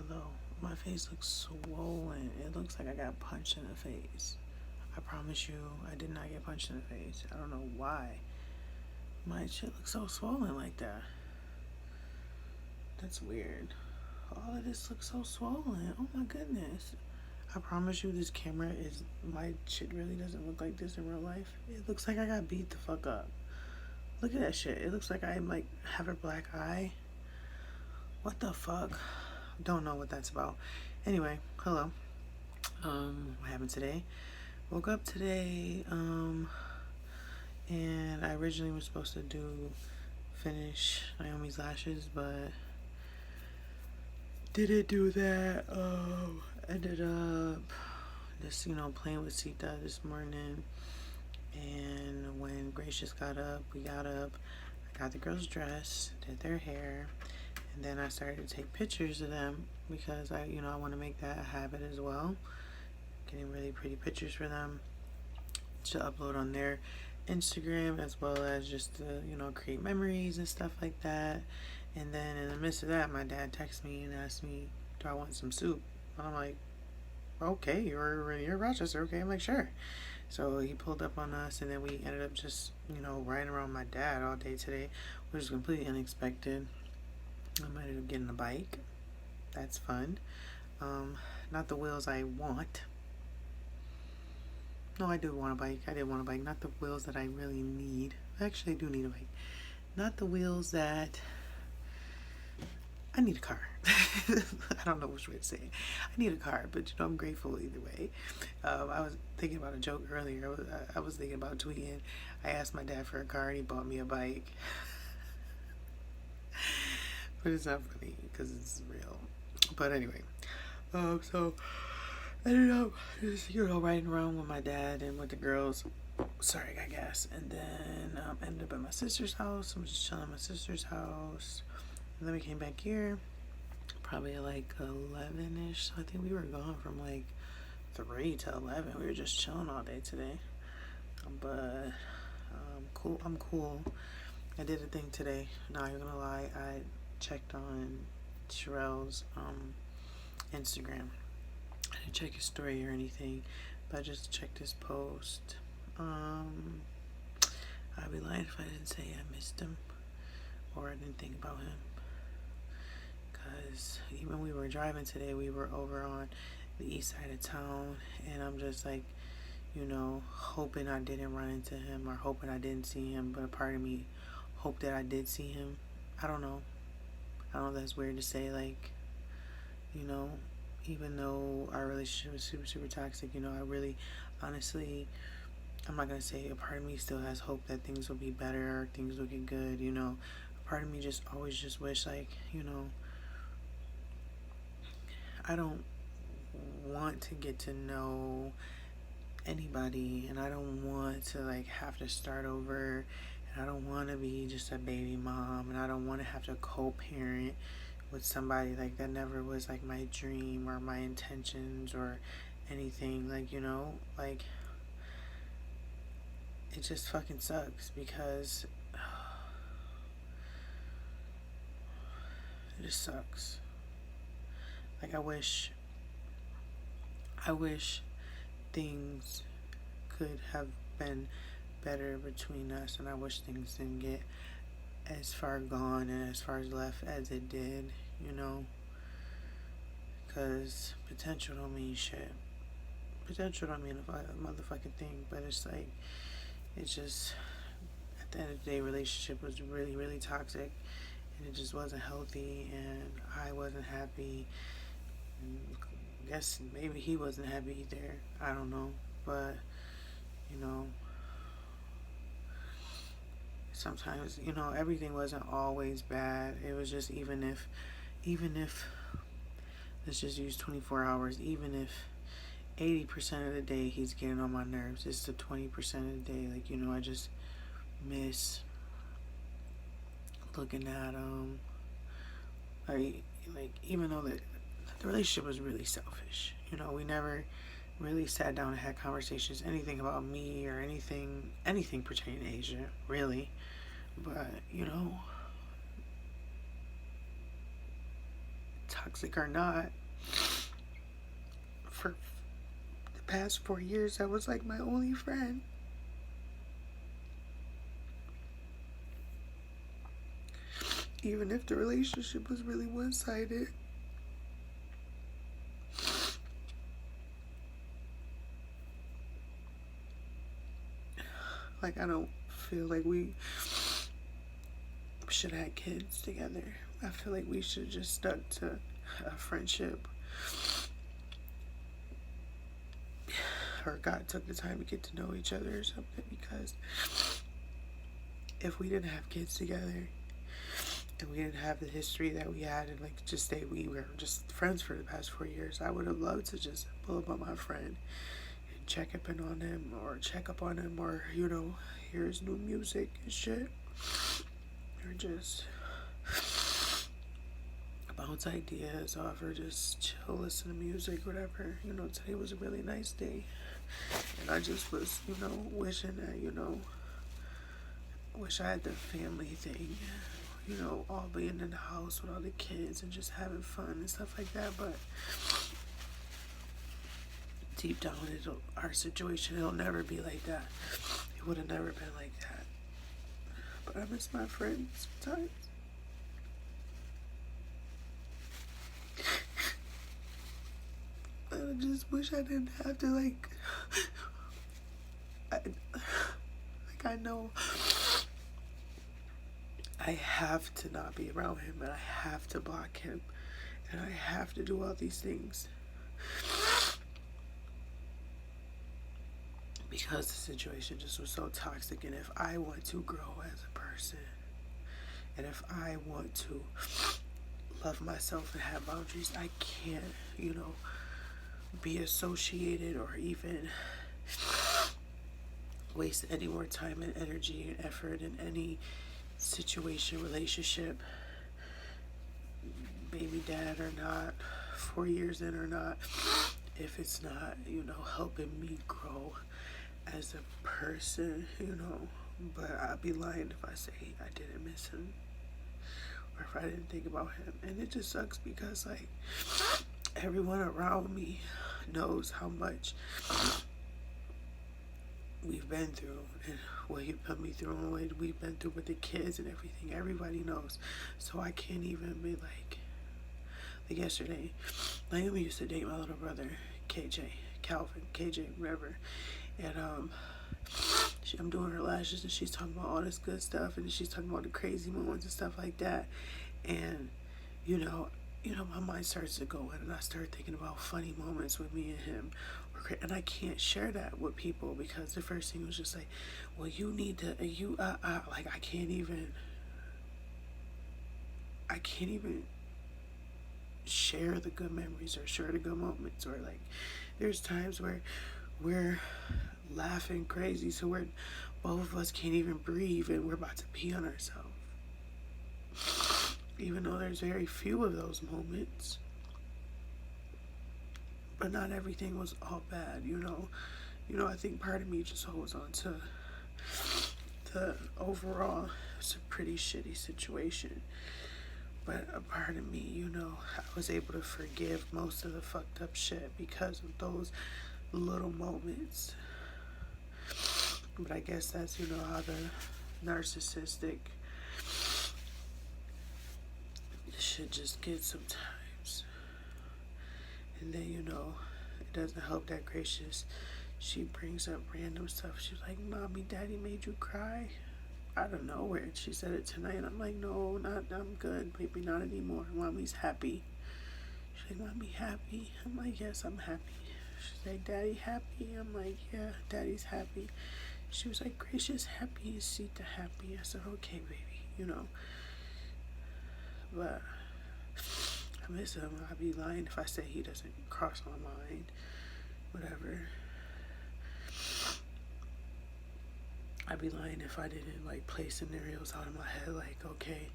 though. My face looks swollen. It looks like I got punched in the face. I promise you, I did not get punched in the face. I don't know why. My shit looks so swollen like that. That's weird. All of this looks so swollen. Oh my goodness. I promise you, this camera is. My shit really doesn't look like this in real life. It looks like I got beat the fuck up. Look at that shit. It looks like I like have a black eye. What the fuck? Don't know what that's about. Anyway, hello. What happened today? Woke up today, and I originally was supposed to finish Naomi's lashes, but didn't do that. Ended up just, playing with Sita this morning. And when Gracious got up, we got up. I got the girls dressed, did their hair, and then I started to take pictures of them because I want to make that a habit as well. Getting really pretty pictures for them to upload on their Instagram, as well as just to, create memories and stuff like that. And then in the midst of that, my dad texted me and asked me, do I want some soup? And I'm like, okay, you're Rochester, okay? I'm like, sure. So he pulled up on us, and then we ended up just, riding around my dad all day today, which was completely unexpected. I might end up getting a bike. That's fun. Not the wheels I want. No, I do want a bike. I did want a bike. Not the wheels that I really need. I actually do need a bike. Not the wheels that... I need a car. I don't know which way to say it. I need a car, but I'm grateful either way. I was thinking about a joke earlier. I was thinking about tweeting. I asked my dad for a car and he bought me a bike. But it's not funny because it's real. But anyway, so I ended up just, riding around with my dad and with the girls. Sorry, I got gas. And then ended up at my sister's house. I was just chilling at my sister's house. And then we came back here probably at like 11-ish. So I think we were gone from like 3 to 11. We were just chilling all day today. But cool. I'm cool. I did a thing today. Not even gonna lie. I checked on Sherelle's Instagram. I didn't check his story or anything, but I just checked his post. I'd be lying if I didn't say I missed him or I didn't think about him. Because even when we were driving today, we were over on the east side of town, and I'm just like, hoping I didn't run into him or hoping I didn't see him, but a part of me hoped that I did see him. I don't know if that's weird to say, like, even though our relationship was super, super toxic, I really, honestly, I'm not going to say a part of me still has hope that things will be better or things will get good, a part of me just always just wish, like, I don't want to get to know anybody, and I don't want to like have to start over, and I don't want to be just a baby mom, and I don't want to have to co-parent with somebody. Like, that never was like my dream or my intentions or anything. Like, like, it just fucking sucks because it just sucks. Like, I wish things could have been better between us, and I wish things didn't get as far gone and as far left as it did, because potential don't mean shit. Potential don't mean a motherfucking thing, but it's like, it's just, at the end of the day, relationship was really, really toxic, and it just wasn't healthy, and I wasn't happy. I guess maybe he wasn't happy either. I don't know. But, sometimes, everything wasn't always bad. It was just, even if, let's just use 24 hours, even if 80% of the day he's getting on my nerves, it's the 20% of the day. Like, I just miss looking at him. Like, even though the relationship was really selfish. We never really sat down and had conversations, anything about me or anything pertaining to Asia, really. But, toxic or not, for the past 4 years, that was like my only friend. Even if the relationship was really one-sided. Like, I don't feel like we should have had kids together. I feel like we should just stuck to a friendship, or God took the time to get to know each other or something, because if we didn't have kids together and we didn't have the history that we had, and like just say we were just friends for the past 4 years, I would have loved to just pull up on my friend and check up in on him, or check up on him, or hear his new music and shit, or just bounce ideas off, or just chill, listen to music, whatever. Today was a really nice day, and I just was, wishing that, wish I had the family thing, all being in the house with all the kids and just having fun and stuff like that. But deep down, our situation, it'll never be like that. It would have never been like that. But I miss my friends sometimes. I just wish I didn't have to, I know I have to not be around him, and I have to block him, and I have to do all these things because the situation just was so toxic. And if I want to grow as a person, and if I want to love myself and have boundaries, I can't, be associated or even waste any more time and energy and effort in any situation, relationship, baby dad or not, 4 years in or not, if it's not, helping me grow as a person, But I'd be lying if I say I didn't miss him, or if I didn't think about him. And it just sucks because, everyone around me knows how much we've been through, and what he put me through, and what we've been through with the kids and everything. Everybody knows. So I can't even be like yesterday, Naomi used to date my little brother, Calvin, KJ, whatever. And I'm doing her lashes, and she's talking about all this good stuff, and she's talking about the crazy moments and stuff like that. And my mind starts to go in, and I start thinking about funny moments with me and him, and I can't share that with people because the first thing was just like, well, you need to, I can't even share the good memories or share the good moments, or there's times where we're laughing crazy, so both of us can't even breathe, and we're about to pee on ourselves. Even though there's very few of those moments, but not everything was all bad, I think part of me just holds on to the overall, it's a pretty shitty situation, but a part of me, I was able to forgive most of the fucked up shit because of those little moments. But I guess that's, how the narcissistic shit just gets sometimes. And then, it doesn't help that Gracious, she brings up random stuff. She's like, Mommy, Daddy made you cry? Out of nowhere. She said it tonight. I'm like, no, I'm good. Maybe not anymore. Mommy's happy. She's like, Mommy happy? I'm like, yes, I'm happy. She's like, Daddy happy? I'm like, yeah, Daddy's happy. She was like, Gracious happy is Sita happy. I said, okay, baby, But I miss him. I'd be lying if I say he doesn't cross my mind. Whatever. I'd be lying if I didn't play scenarios out in my head okay,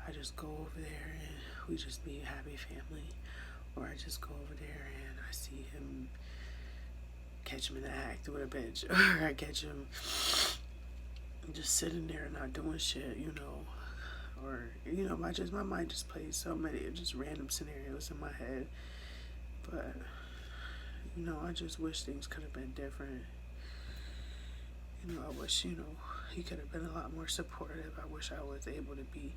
I just go over there and we just be a happy family, or I just go over there and I see him, catch him in the act with a bitch, or I catch him just sitting there not doing shit, or my mind just plays so many just random scenarios in my head. But I just wish things could have been different. I wish he could have been a lot more supportive. I wish I was able to be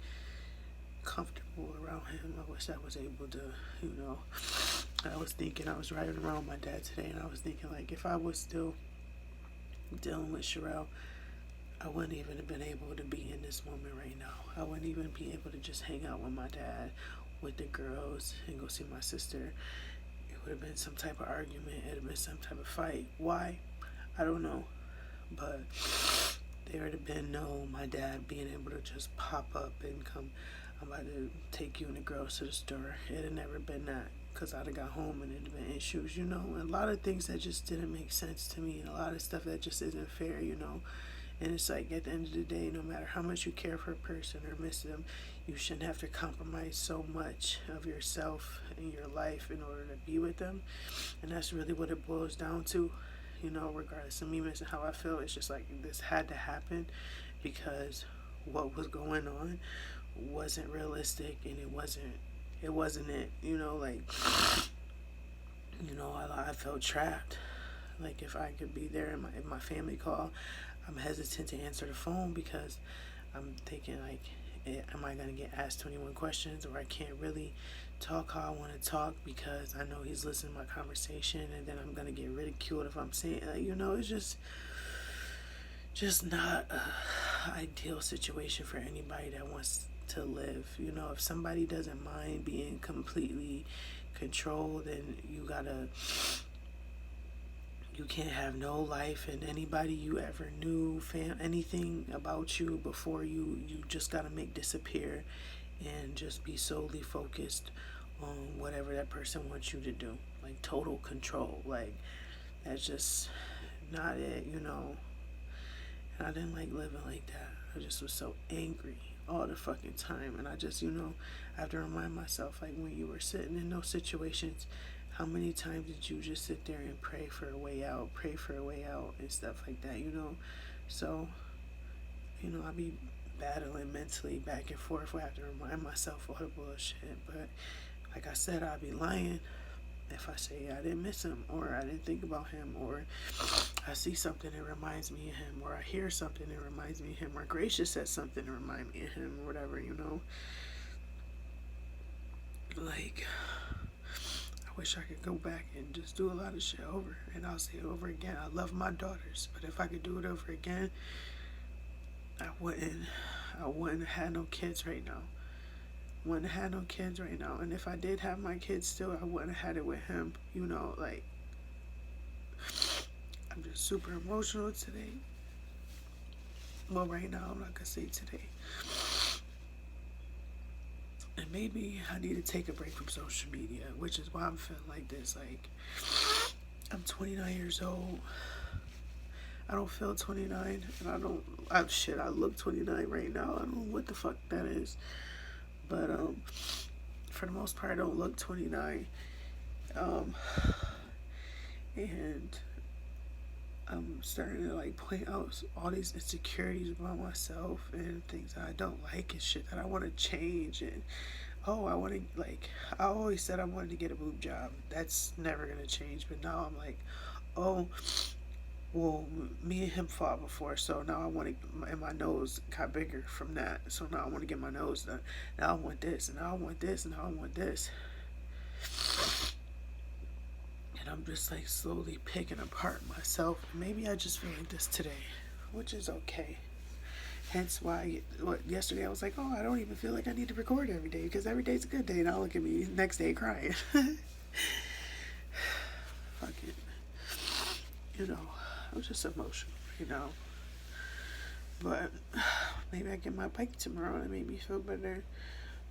comfortable around him. I wish I was able to, I was thinking, I was riding around my dad today, and I was thinking, like, if I was still dealing with Sherelle, I wouldn't even have been able to be in this moment right now. I wouldn't even be able to just hang out with my dad, with the girls, and go see my sister. It would have been some type of argument. It would have been some type of fight. Why? I don't know. But there would have been my dad being able to just pop up and come, I'm about to take you and the girls to the store. It had never been that, because I'd have got home and it'd have been issues, and a lot of things that just didn't make sense to me, and a lot of stuff that just isn't fair, And it's like, at the end of the day, no matter how much you care for a person or miss them, you shouldn't have to compromise so much of yourself and your life in order to be with them. And that's really what it boils down to. Regardless of me missing how I feel, it's just like, this had to happen, because what was going on wasn't realistic, and it wasn't it. I felt trapped. Like, if I could be there and if my family call, I'm hesitant to answer the phone, because I'm thinking, like, am I going to get asked 21 questions, or I can't really talk how I want to talk because I know he's listening to my conversation, and then I'm going to get ridiculed if I'm saying, it's just not a ideal situation for anybody that wants to live. If somebody doesn't mind being completely controlled, then you can't have no life, and anybody you ever knew, anything about you before you just gotta make disappear, and just be solely focused on whatever that person wants you to do. Like, total control. Like, that's just not it, And I didn't like living like that. I just was so angry all the fucking time, and I just, I have to remind myself, like, when you were sitting in those situations, how many times did you just sit there and pray for a way out, and stuff like that, So, I be battling mentally back and forth. I have to remind myself all the bullshit. But like I said, I'd be lying if I say I didn't miss him, or I didn't think about him, or I see something that reminds me of him, or I hear something that reminds me of him, or Gracious said something to remind me of him, or whatever, Like, I wish I could go back and just do a lot of shit over, and I'll say it over again. I love my daughters, but if I could do it over again, I wouldn't have had no kids right now. And if I did have my kids still, I wouldn't have had it with him. Like, I'm just super emotional today. Well, right now, I'm not gonna say today. And maybe I need to take a break from social media, which is why I'm feeling like this. Like, I'm 29 years old. I don't feel 29, and I look 29 right now. I don't know what the fuck that is. But, for the most part, I don't look 29. And I'm starting to, like, point out all these insecurities about myself, and things that I don't like, and shit that I want to change. And I always said I wanted to get a boob job. That's never going to change. But now I'm like, well, me and him fought before, so now I want to, and my nose got bigger from that, so now I want to get my nose done. Now I want this, and now I want this, and now I want this. And I'm just, like, slowly picking apart myself. Maybe I just feel like this today, which is okay. Hence why, yesterday I was like, I don't even feel like I need to record every day, because every day's a good day, and I'll look at me next day crying. Fuck it. I was just emotional, But maybe I get my bike tomorrow and it made me feel better.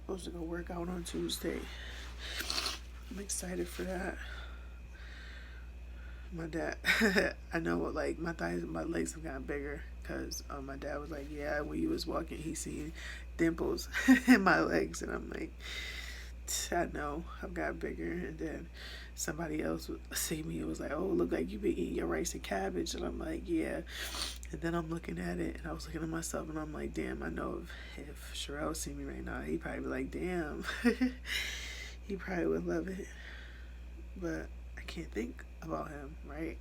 I'm supposed to go work out on Tuesday. I'm excited for that. My dad, I know, like, my thighs and my legs have gotten bigger, because my dad was like, yeah, when you was walking, he seen dimples in my legs, and I'm like, I know I've got bigger, and then somebody else would see me and was like, "Oh, look like you been eating your rice and cabbage," and I'm like, "Yeah." And then I'm looking at it, and I was looking at myself, and I'm like, "Damn, I know if Sherelle see me right now, he'd probably be like, damn." He probably would love it, but I can't think about him, right?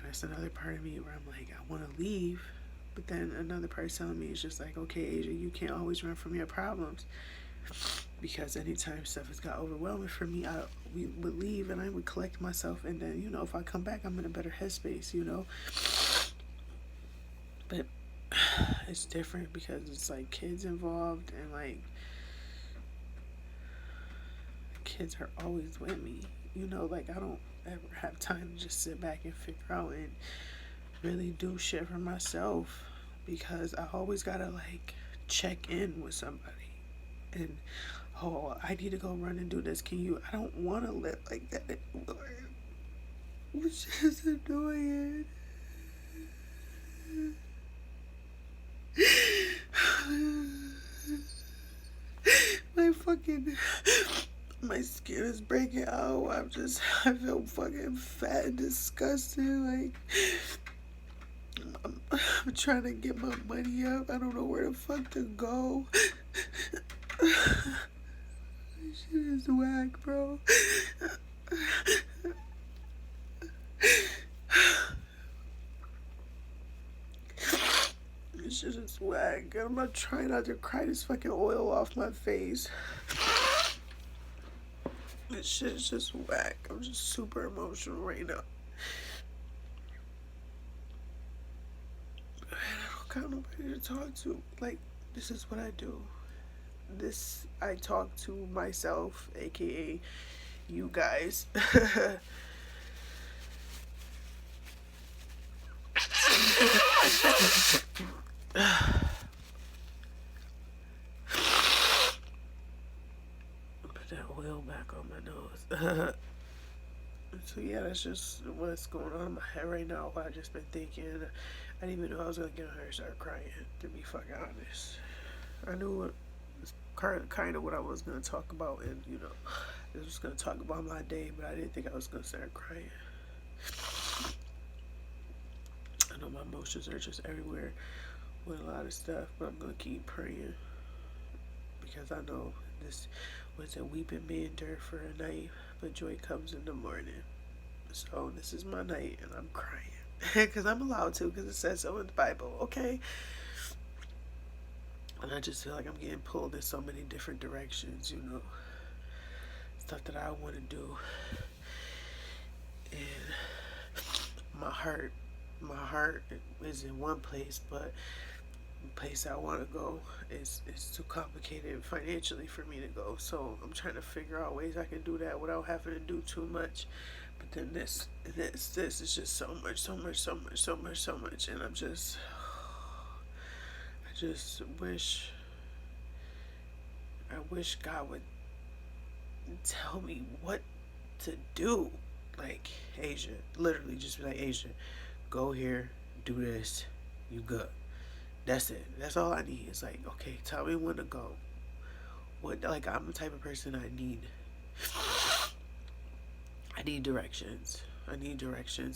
That's another part of me where I'm like, I want to leave, but then another part telling me it's just like, okay, Asia, you can't always run from your problems, because anytime stuff has got overwhelming for me, we would leave and I would collect myself, and then if I come back, I'm in a better headspace. But it's different because it's like kids involved, and like kids are always with me. Like I don't ever have time to just sit back and figure out and really do shit for myself, because I always gotta like check in with somebody. And oh, I need to go run and do this. Can you? I don't want to live like that anymore. Which is annoying. My skin is breaking out. I feel fucking fat and disgusting. Like, I'm trying to get my money up. I don't know where the fuck to go. This shit is whack, bro. This shit is whack. I'm not trying not to cry this fucking oil off my face. This shit is just whack. I'm just super emotional right now. I don't got nobody to talk to. Like, this is what I do. I talk to myself, aka you guys. Put that oil back on my nose. So yeah, that's just what's going on in my head right now. What I just been thinking. I didn't even know I was gonna get on her and start crying, to be fucking honest. I knew it was kind of what I was gonna talk about, and I was just gonna talk about my day, but I didn't think I was gonna start crying. I know my emotions are just everywhere with a lot of stuff, but I'm gonna keep praying, because I know this was a weeping may endure for a night, but joy comes in the morning. So this is my night, and I'm crying. Because I'm allowed to, because it says so in the Bible, okay? And I just feel like I'm getting pulled in so many different directions, stuff that I want to do. And my heart is in one place, but the place I want to go is too complicated financially for me to go. So I'm trying to figure out ways I can do that without having to do too much. But then this is just so much, and I just wish God would tell me what to do. Like, Asia, literally just be like, Asia, go here, do this, you good. That's it. That's all I need. It's like, okay, tell me when to go. Like, I'm the type of person I need directions.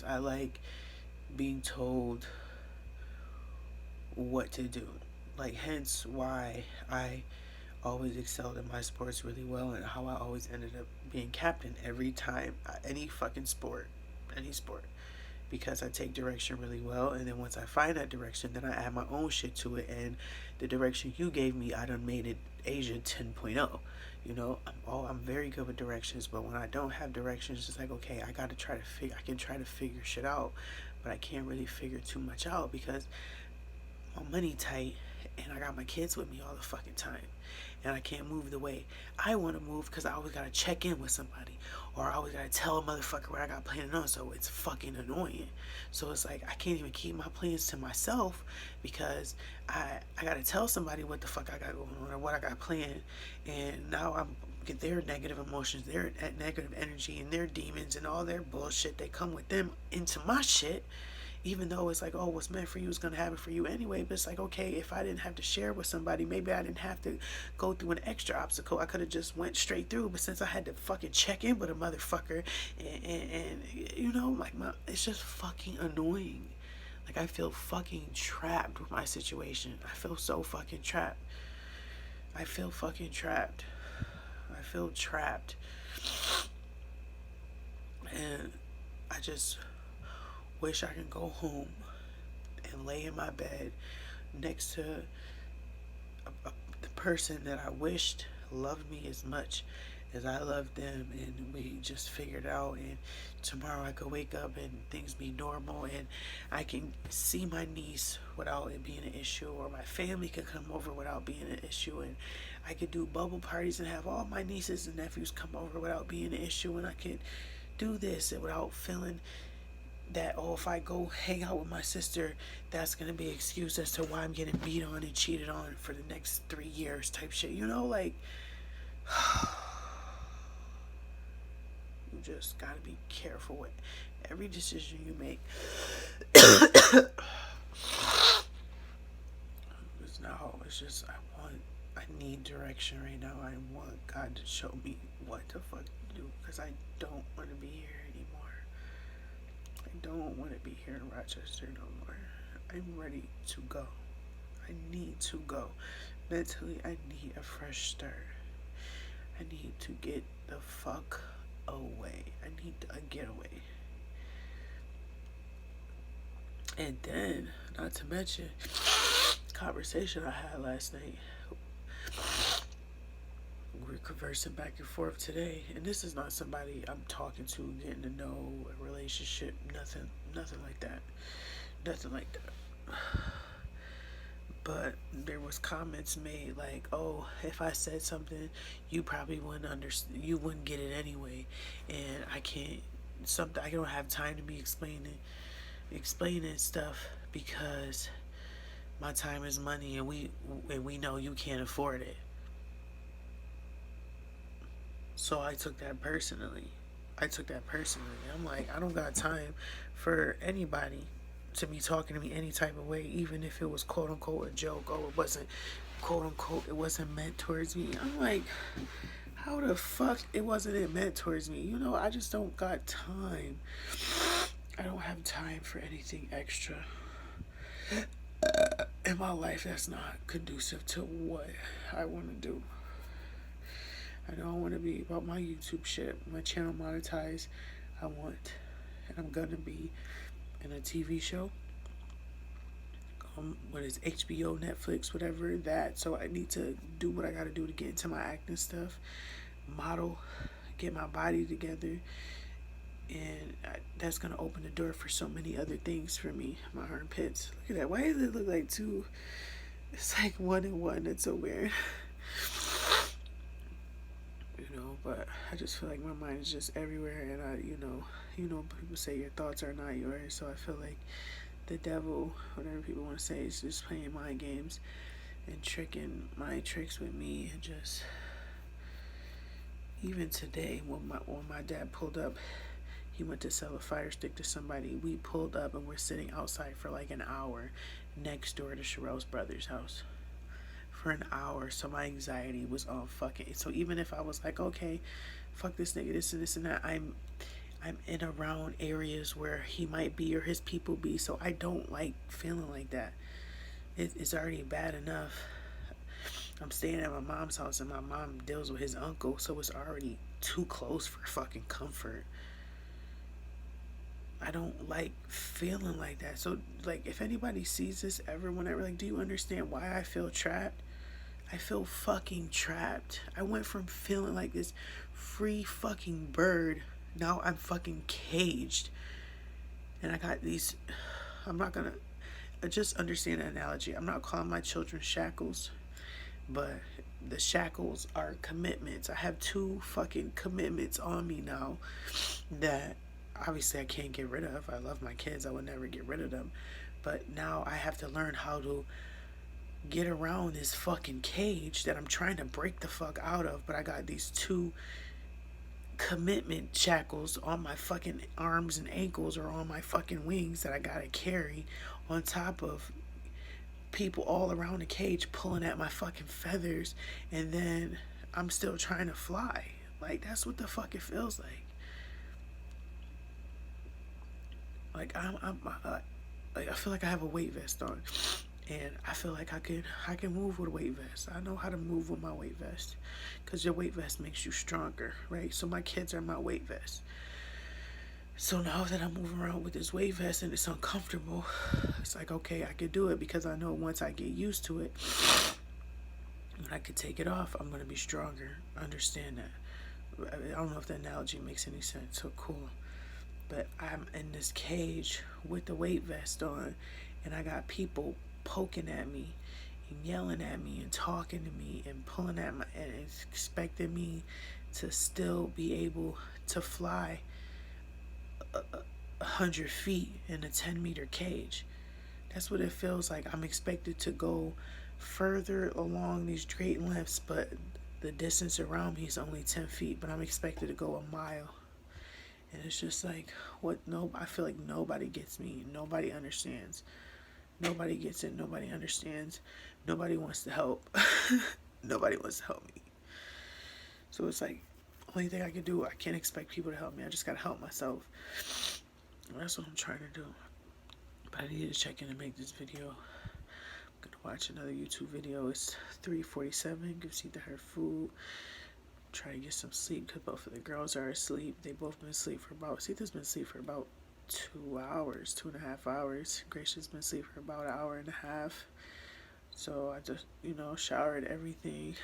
I like being told what to do. Like, hence why I always excelled in my sports really well, and how I always ended up being captain every time, any fucking sport, because I take direction really well, and then once I find that direction, then I add my own shit to it, and the direction you gave me, I done made it Asia 10.0. I'm very good with directions, but when I don't have directions, it's like, okay, I can try to figure shit out, but I can't really figure too much out because my money tight, and I got my kids with me all the fucking time, and I can't move the way I want to move because I always gotta check in with somebody, or I always gotta tell a motherfucker what I got planned on, so it's fucking annoying. So it's like I can't even keep my plans to myself because I gotta tell somebody what the fuck I got going on or what I got planned, and now I'm get their negative emotions, their negative energy, and their demons and all their bullshit they come with them into my shit. Even though it's like, oh, what's meant for you is going to happen for you anyway. But it's like, okay, if I didn't have to share with somebody, maybe I didn't have to go through an extra obstacle. I could have just went straight through. But since I had to fucking check in with a motherfucker, and you know, like, it's just fucking annoying. Like, I feel fucking trapped with my situation. I feel so fucking trapped. I feel fucking trapped. I feel trapped. And I just wish I could go home and lay in my bed next to the person that I wished loved me as much as I loved them, and we just figured out, and tomorrow I could wake up and things be normal, and I can see my niece without it being an issue, or my family could come over without being an issue, and I could do bubble parties and have all my nieces and nephews come over without being an issue, and I could do this without feeling that, oh, if I go hang out with my sister, that's gonna be an excuse as to why I'm getting beat on and cheated on for the next 3 years type shit, you know, like you just gotta be careful with every decision you make. It's just I need direction right now. I want God to show me what the fuck to do, because I don't want to be here anymore. I don't want to be here in Rochester no more. I'm ready to go. I need to go. Mentally, I need a fresh start. I need to get the fuck away. I need a getaway. And then, not to mention, conversation I had last night. We're conversing back and forth today, and this is not somebody I'm talking to, getting to know, a relationship, nothing like that. Nothing like that. But there was comments made like, oh, if I said something, you probably wouldn't understand, you wouldn't get it anyway, and I don't have time to be explaining stuff, because my time is money, and we know you can't afford it. So I took that personally. I'm like, I don't got time for anybody to be talking to me any type of way, even if it was quote unquote a joke, or it wasn't quote unquote, it wasn't meant towards me. I'm like, how the fuck it wasn't meant towards me? You know, I just don't got time. I don't have time for anything extra in my life that's not conducive to what I want to do. I don't want to be about my YouTube shit, my channel monetized. I want, and I'm gonna be in a TV show. What is HBO, Netflix, whatever that. So I need to do what I gotta do to get into my acting stuff, model, get my body together, and that's gonna open the door for so many other things for me. My armpits. Look at that. Why does it look like two? It's like one and one. It's so weird. But I just feel like my mind is just everywhere, and people say your thoughts are not yours, so I feel like the devil, whatever people want to say, is just playing mind games and tricking my tricks with me. And just, even today, when my dad pulled up, he went to sell a fire stick to somebody. We pulled up and we're sitting outside for like an hour next door to Sherelle's brother's house. For an hour, so my anxiety was on fucking. So even if I was like, okay, fuck this nigga, this and this and that, I'm in around areas where he might be or his people be, so I don't like feeling like that. It's already bad enough. I'm staying at my mom's house, and my mom deals with his uncle, so it's already too close for fucking comfort. I don't like feeling like that. So, like, if anybody sees this ever, whenever, like, do you understand why I feel trapped? I feel fucking trapped. I went from feeling like this free fucking bird, now I'm fucking caged. And I got these, I'm not gonna, just understand the analogy. I'm not calling my children shackles, but the shackles are commitments. I have 2 fucking commitments on me now that obviously I can't get rid of. I love my kids. I would never get rid of them. But now I have to learn how to get around this fucking cage that I'm trying to break the fuck out of. But I got these 2 commitment shackles on my fucking arms and ankles or on my fucking wings that I gotta carry on top of people all around the cage pulling at my fucking feathers, and then I'm still trying to fly. Like, that's what the fuck it feels like. Like, I feel like I have a weight vest on, and I feel like I can move with a weight vest. I know how to move with my weight vest, because your weight vest makes you stronger, right? So my kids are my weight vest. So now that I'm moving around with this weight vest and it's uncomfortable, it's like, okay, I could do it, because I know once I get used to it, when I could take it off, I'm going to be stronger. Understand that. I don't know if the analogy makes any sense. So cool. But I'm in this cage with the weight vest on, and I got people poking at me and yelling at me and talking to me and pulling at my, and expecting me to still be able to fly 100 feet in a 10-meter cage. That's what it feels like. I'm expected to go further along these great lengths, but the distance around me is only 10 feet, but I'm expected to go a mile. And it's just like, what? No, I feel like nobody gets me. Nobody understands. Nobody gets it. Nobody understands. Nobody wants to help. Nobody wants to help me. So it's like, only thing I can do, I can't expect people to help me. I just gotta help myself. And that's what I'm trying to do. But I needed to check in and make this video. I'm gonna watch another YouTube video. It's 3:47. Give Sita her food. Try to get some sleep, because both of the girls are asleep. They both been asleep for about, Sita's been asleep for about 2 hours, 2.5 hours. Gracia's been asleep for about an hour and a half. So I just, showered everything.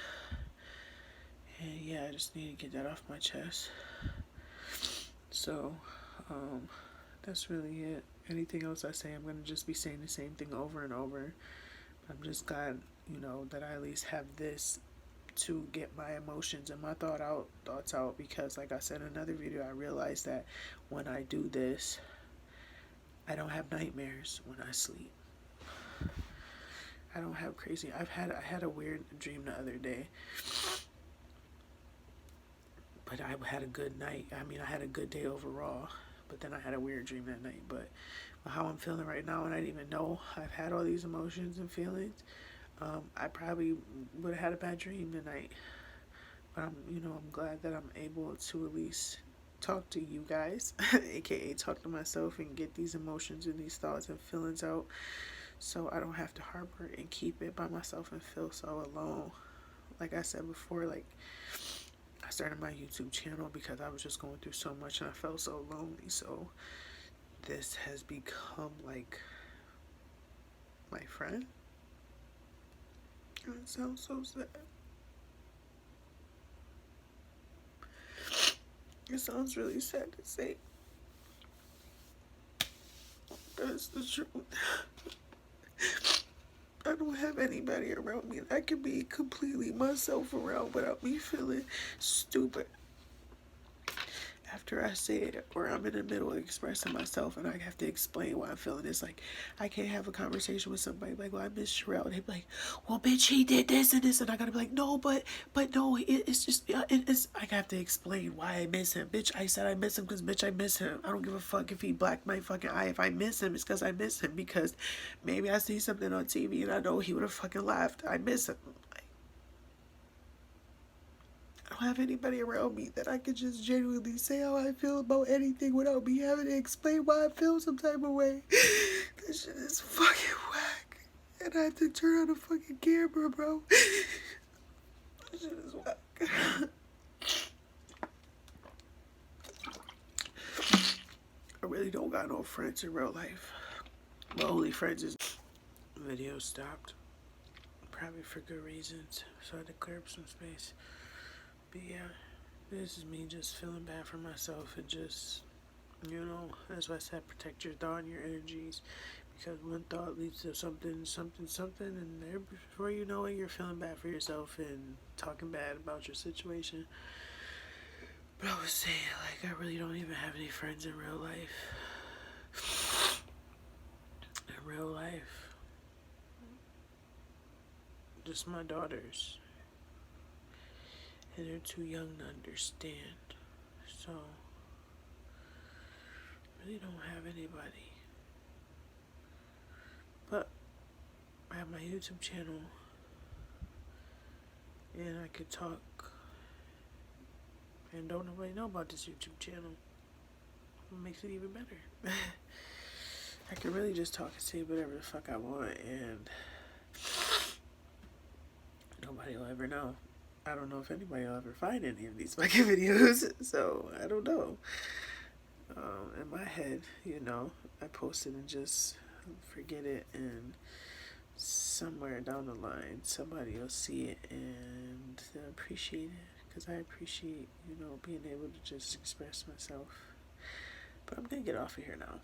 And yeah, I just need to get that off my chest. So, that's really it. Anything else I say, I'm going to just be saying the same thing over and over. I'm just glad, that I at least have this to get my emotions and my thoughts out, because like I said in another video, I realized that when I do this, I don't have nightmares when I sleep. I don't have crazy. I had a weird dream the other day, but I had a good night. I mean, I had a good day overall, but then I had a weird dream that night. But how I'm feeling right now, and I didn't even know I've had all these emotions and feelings, I probably would have had a bad dream tonight. But I'm glad that I'm able to at least talk to you guys, aka talk to myself, and get these emotions and these thoughts and feelings out, so I don't have to harbor and keep it by myself and feel so alone. Like I said before, like, I started my YouTube channel because I was just going through so much and I felt so lonely. So this has become like my friend. It sounds so sad. It sounds really sad to say, but it's the truth. I don't have anybody around me that I can be completely myself around without me feeling stupid after I say it, or I'm in the middle of expressing myself and I have to explain why I'm feeling this. Like, I can't have a conversation with somebody like, well, I miss Sherelle. They'd be like, well, bitch, he did this and this, and I gotta be like, no, but no, it's just, it's, I have to explain why I miss him. Bitch, I said I miss him because, bitch, I miss him. I don't give a fuck if he blacked my fucking eye. If I miss him, it's because I miss him, because maybe I see something on TV and I know he would have fucking laughed. I miss him. I don't have anybody around me that I could just genuinely say how I feel about anything without me having to explain why I feel some type of way. This shit is fucking whack. And I have to turn on the fucking camera, bro. This shit is whack. I really don't got no friends in real life. My only friends is... Video stopped. Probably for good reasons. So I had to clear up some space. But yeah, this is me just feeling bad for myself, and just, that's why I said protect your thought and your energies, because one thought leads to something, and there, before you know it, you're feeling bad for yourself and talking bad about your situation. But I was saying, like, I really don't even have any friends in real life. In real life. Just my daughters. And they're too young to understand. So, really don't have anybody. But I have my YouTube channel, and I could talk, and don't nobody know about this YouTube channel. It makes it even better. I can really just talk and say whatever the fuck I want, and nobody will ever know. I don't know if anybody will ever find any of these fucking videos, so I don't know. In my head, I post it and just forget it, and somewhere down the line, somebody will see it and they'll appreciate it, because I appreciate, being able to just express myself. But I'm gonna get off of here now,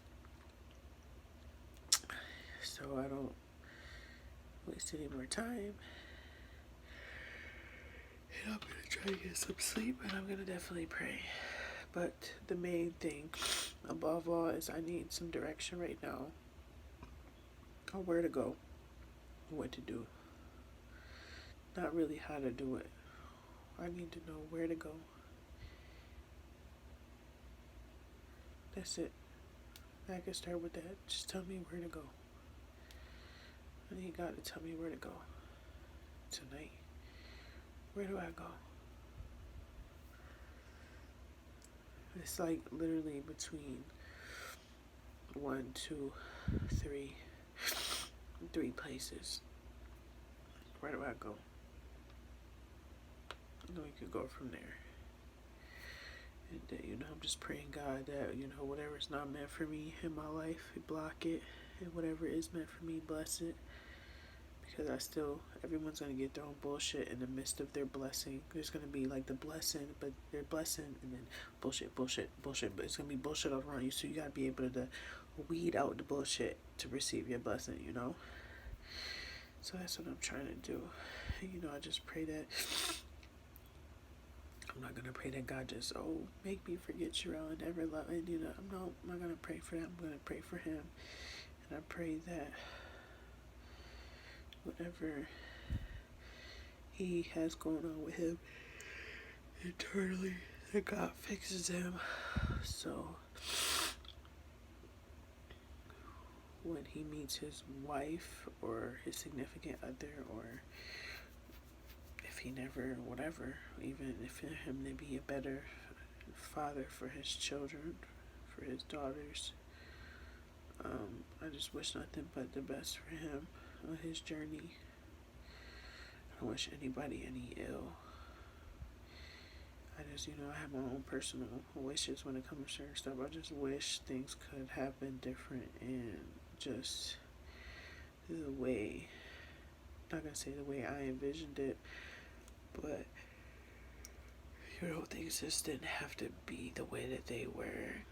so I don't waste any more time. And I'm gonna try to get some sleep, and I'm gonna definitely pray. But the main thing, above all, is I need some direction right now on where to go, what to do. Not really how to do it. I need to know where to go. That's it. I can start with that. Just tell me where to go. I need God to tell me where to go tonight. Where do I go? It's like literally between 1, 2, 3 places. Where do I go? We could go from there. And I'm just praying God that, whatever's not meant for me in my life, block it. And whatever is meant for me, bless it. Because everyone's going to get their own bullshit in the midst of their blessing. There's going to be like the blessing, but their blessing, and then bullshit. But it's going to be bullshit all around you. So you got to be able to weed out the bullshit to receive your blessing, So that's what I'm trying to do. And, I just pray that I'm not going to pray that God just, make me forget you and never love. And, I'm not going to pray for that. I'm going to pray for him. And I pray that whatever he has going on with him internally, that God fixes him. So when he meets his wife or his significant other, or if he never, whatever, even if for him to be a better father for his children, for his daughters, I just wish nothing but the best for him on his journey. I don't wish anybody any ill. I just, I have my own personal wishes when it comes to certain stuff. I just wish things could have been different, and just the way, I'm not gonna say the way I envisioned it, but things just didn't have to be the way that they were.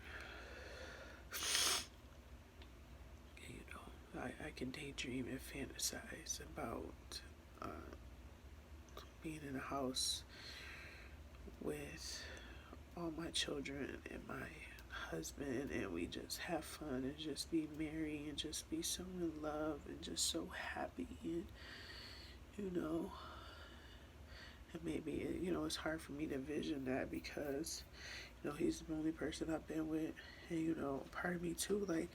I can daydream and fantasize about being in a house with all my children and my husband, and we just have fun and just be merry and just be so in love and just so happy, and and maybe it's hard for me to vision that, because he's the only person I've been with, and part of me too, like,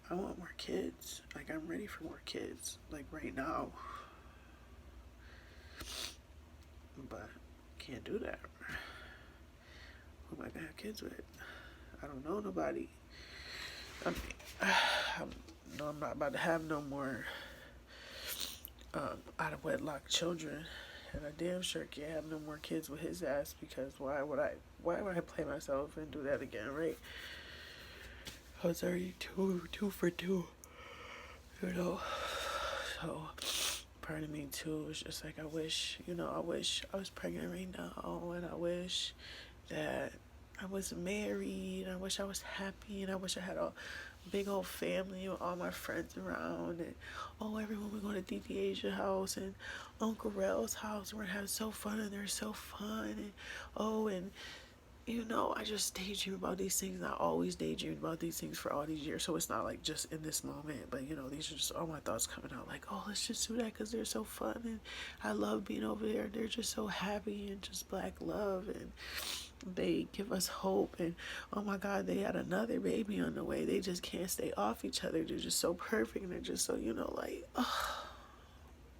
I want more kids. Like, I'm ready for more kids, like right now, but can't do that. Who am I gonna have kids with? I don't know nobody. I'm not about to have no more out of wedlock children, and I damn sure can't have no more kids with his ass, because why would I play myself and do that again, right? I was already two for two, so part of me too is just like, I wish I was pregnant right now, and I wish that I was married, and I wish I was happy, and I wish I had a big old family with all my friends around, and everyone would go to Didi Asia's house and Uncle Rel's house, and we're having so fun, and they're so fun, and I just daydream about these things, and I always daydream about these things for all these years, so it's not like just in this moment, but these are just all my thoughts coming out, like, let's just do that because they're so fun, and I love being over there, they're just so happy, and just black love, and They give us hope, and oh my God, they had another baby on the way. They just can't stay off each other. They're just so perfect, and they're just so, like, oh,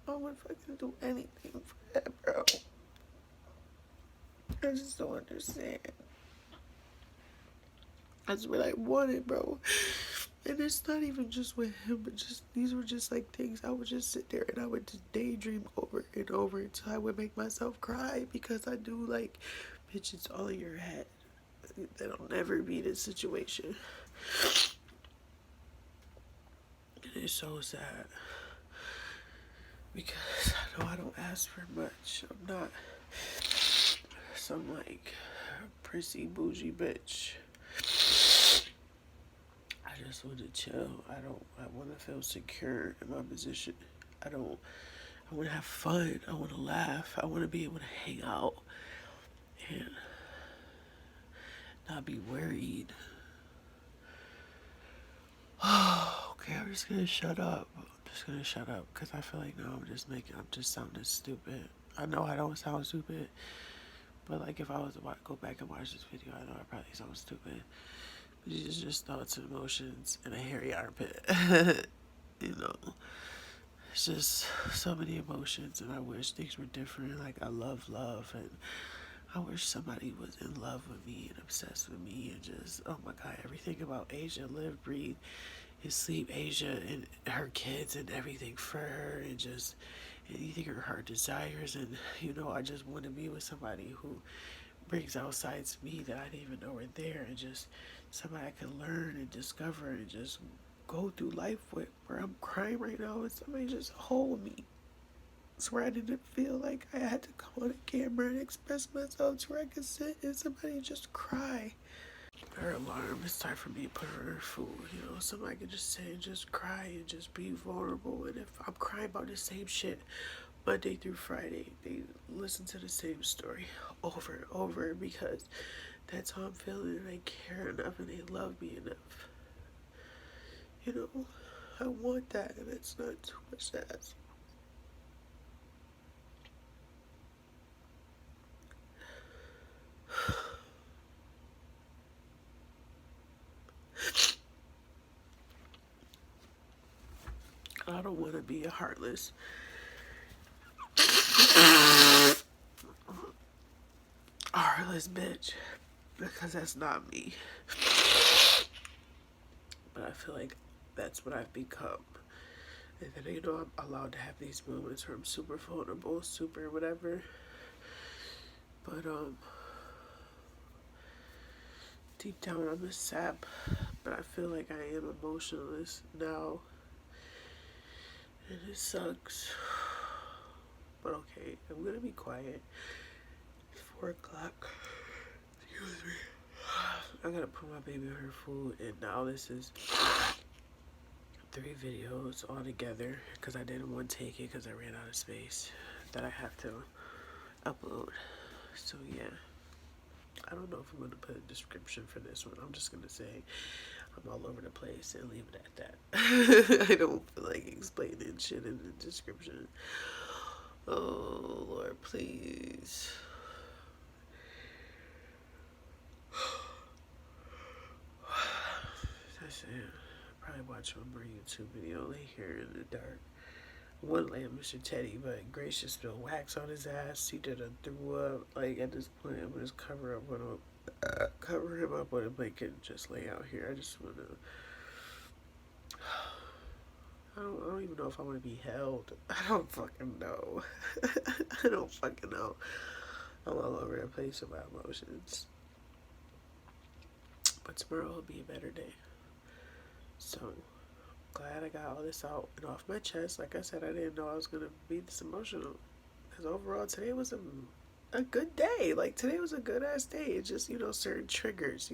I would fucking do anything for that, bro. I just don't understand. That's what I wanted, bro. And it's not even just with him, but just these were just like things I would just sit there and I would just daydream over and over until I would make myself cry, because I do, like, bitch, it's all in your head. That'll never be the situation. And it's so sad, because I know I don't ask for much. I'm not some, like, prissy bougie bitch. I just want to chill. I want to feel secure in my position. I want to have fun. I want to laugh. I want to be able to hang out and not be worried. Okay, I'm just gonna shut up. I'm just gonna shut up, because I feel like now I'm just sounding stupid. I know I don't sound stupid, but like if I was to go back and watch this video, I know I probably sound stupid. But these are just thoughts and emotions in a hairy armpit. You know, it's just so many emotions, and I wish things were different. Like, I love, and I wish somebody was in love with me and obsessed with me, and just, oh my God, everything about Asia, live, breathe, and sleep Asia and her kids and everything for her, and just anything her heart desires. And, I just want to be with somebody who brings out sides of me that I didn't even know were there, and just somebody I can learn and discover and just go through life with, where I'm crying right now and somebody just hold me. It's where I didn't feel like I had to come on a camera and express myself, to where I could sit and somebody just cry. Her alarm, it's time for me to put her food, somebody could just sit and just cry and just be vulnerable. And if I'm crying about the same shit Monday through Friday, they listen to the same story over and over, because that's how I'm feeling, and they care enough and they love me enough. I want that, and it's not too much to ask. I don't want to be a heartless bitch, because that's not me. But I feel like that's what I've become. And then, I'm allowed to have these moments where I'm super vulnerable, super whatever. But, deep down I'm a sap. But I feel like I am emotionless now. And it sucks. But okay, I'm gonna be quiet. It's 4 o'clock. Excuse me. I gotta put my baby on her food, and now this is 3 videos all together, because I didn't want to take it because I ran out of space that I have to upload. So yeah, I don't know if I'm going to put a description for this one. I'm just going to say I'm all over the place and leave it at that. I don't feel like explaining shit in the description. Oh Lord, please. That's it. Probably watch one more YouTube video lay here in the dark. One lay Mr. Teddy, but Grace just spilled wax on his ass. He did a threw up. Like, at this point, I'm gonna just cover him up with a blanket and just lay out here. I just wanna. I don't even know if I want to be held. I don't fucking know. I don't fucking know. I'm all over the place with my emotions. But tomorrow will be a better day. So, glad I got all this out and off my chest. Like I said, I didn't know I was going to be this emotional. Because overall, today was a good day. Like, today was a good ass day. It's just, certain triggers,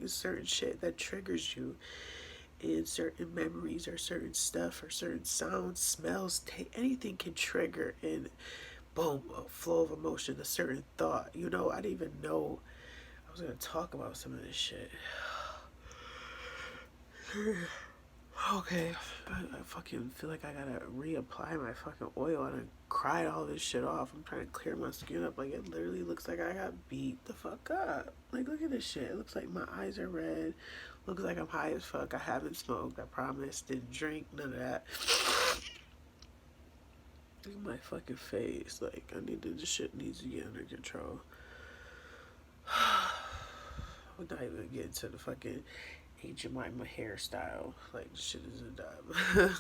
certain shit that triggers you. And certain memories or certain stuff or certain sounds, smells, anything can trigger, and boom, a flow of emotion, a certain thought. I didn't even know I was going to talk about some of this shit. Okay, I fucking feel like I gotta reapply my fucking oil and I cried all this shit off. I'm trying to clear my skin up. Like, it literally looks like I got beat the fuck up. Like, look at this shit. It looks like my eyes are red. Looks like I'm high as fuck. I haven't smoked. I promise. Didn't drink. None of that. Look at my fucking face. Like, this shit needs to get under control. I'm not even getting to the fucking Aunt Jemima hairstyle. Like, this shit is a dub.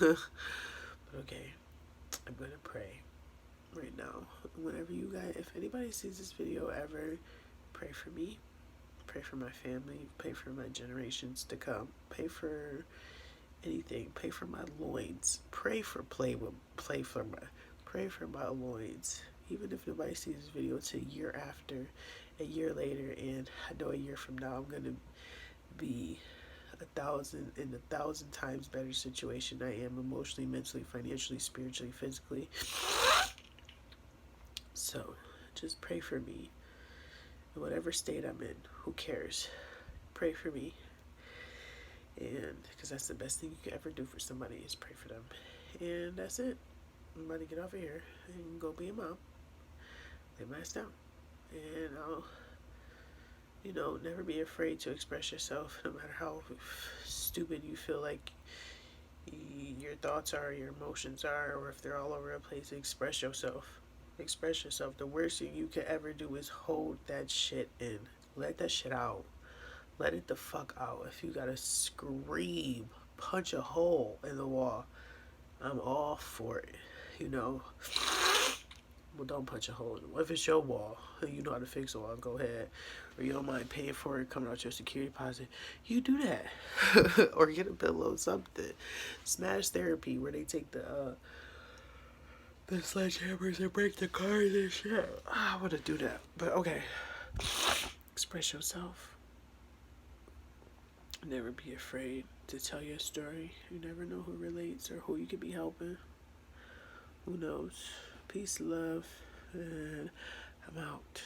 But okay, I'm gonna pray right now. Whenever you guys, if anybody sees this video ever, pray for me. Pray for my family. Pray for my generations to come. Pray for anything. Pray for my loins. Pray for my loins. Even if nobody sees this video till a year after, a year later, and I know a year from now I'm gonna be 1,000 times better situation I am emotionally, mentally, financially, spiritually, physically. So just pray for me in whatever state I'm in. Who cares? Pray for me. And because that's the best thing you can ever do for somebody is pray for them. And that's it. I'm about to get off of here and go be a mom. Lay my ass down. And I'll, never be afraid to express yourself, no matter how stupid you feel like your thoughts are, your emotions are, or if they're all over the place. Express yourself. Express yourself. The worst thing you can ever do is hold that shit in. Let that shit out. Let it the fuck out. If you gotta scream, punch a hole in the wall, I'm all for it. Well, don't punch a hole in it. If it's your wall and you know how to fix a wall, go ahead. Or you don't mind paying for it coming out your security deposit, you do that. Or get a pillow, something. Smash therapy, where they take the sledgehammers and break the cars and shit. I want to do that. But okay. Express yourself. Never be afraid to tell your story. You never know who relates or who you could be helping. Who knows? Peace, love, and I'm out.